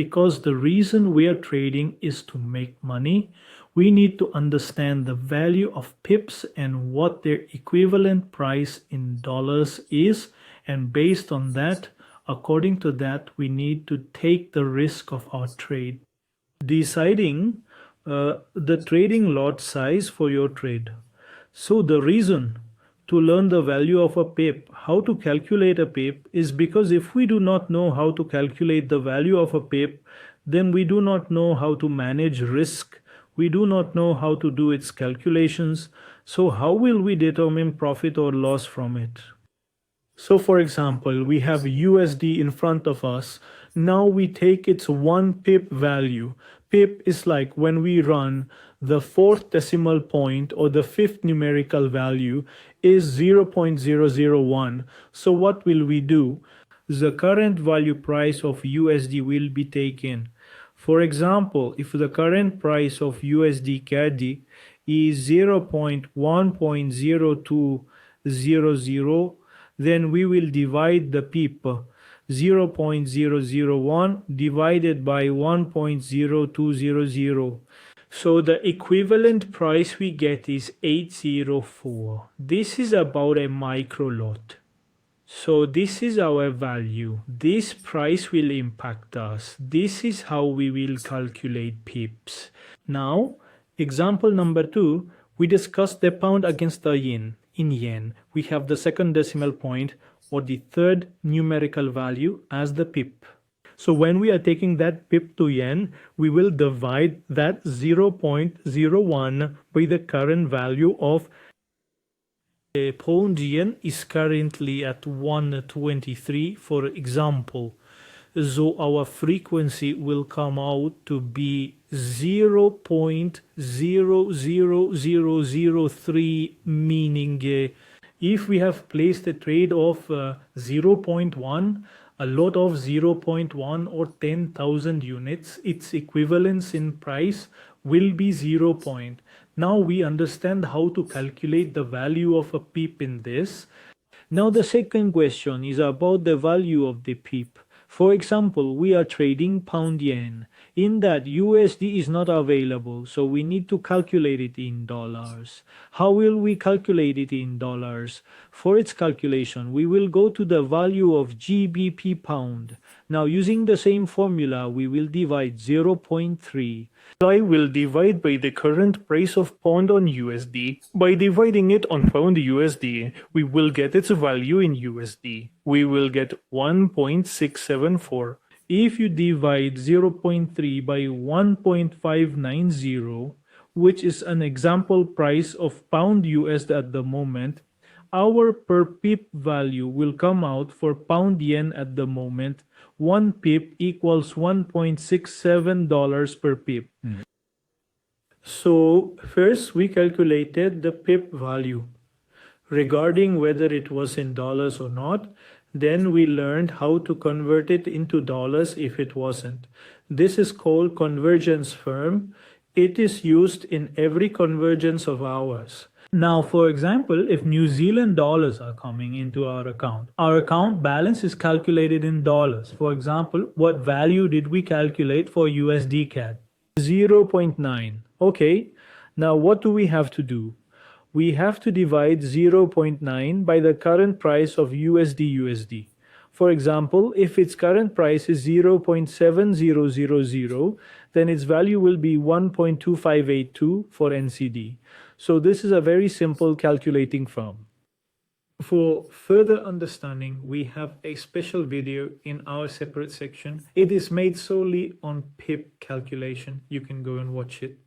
because the reason we are trading is to make money. We need to understand the value of pips and what their equivalent price in dollars is, and based on that, according to that, we need to take the risk of our trade. Deciding the trading lot size for your trade. So the reason to learn the value of a pip, how to calculate a pip, is because if we do not know how to calculate the value of a pip, then we do not know how to manage risk. We do not know how to do its calculations. So how will we determine profit or loss from it? So for example, we have USD in front of us. Now we take its 1 pip value. Pip is like when we run the 4th decimal point, or the 5th numerical value is 0.001. So what will we do? The current value price of USD will be taken. For example, if the current price of USD CAD is 0.1.0200, then we will divide the pip 0.001 divided by 1.0200. So the equivalent price we get is 804. This is about a micro lot. So this is our value. This price will impact us. This is how we will calculate pips. Now, example number 2, we discussed the pound against the yen. In yen, we have the 2nd decimal point, or the 3rd numerical value, as the pip. So when we are taking that pip to yen, we will divide that 0.01 by the current value of a pound yen is currently at 123, for example. So our frequency will come out to be 0.00003, meaning if we have placed a trade of 0.1, a lot of 0.1 or 10,000 units, its equivalence in price will be 0. Now we understand how to calculate the value of a pip in this. Now the second question is about the value of the pip. For example, we are trading pound yen. In that, USD is not available, so we need to calculate it in dollars. How will we calculate it in dollars? For its calculation, we will go to the value of GBP pound. Now, using the same formula, we will divide 0.3. I will divide by the current price of pound on USD. By dividing it on pound USD, we will get its value in USD. We will get 1.674. If you divide 0.3 by 1.590, which is an example price of pound USD at the moment, our per pip value will come out for pound yen at the moment. 1 pip equals $1.67 per pip. So first we calculated the pip value regarding whether it was in dollars or not. Then we learned how to convert it into dollars if it wasn't. This is called convergence firm. It is used in every convergence of ours. Now, for example, if New Zealand dollars are coming into our account balance is calculated in dollars. For example, what value did we calculate for USD CAD? 0.9. Okay, now what do we have to do? We have to divide 0.9 by the current price of USD. For example, if its current price is 0.7000, then its value will be 1.2582 for NCD. So this is a very simple calculating firm. For further understanding, we have a special video in our separate section. It is made solely on pip calculation. You can go and watch it.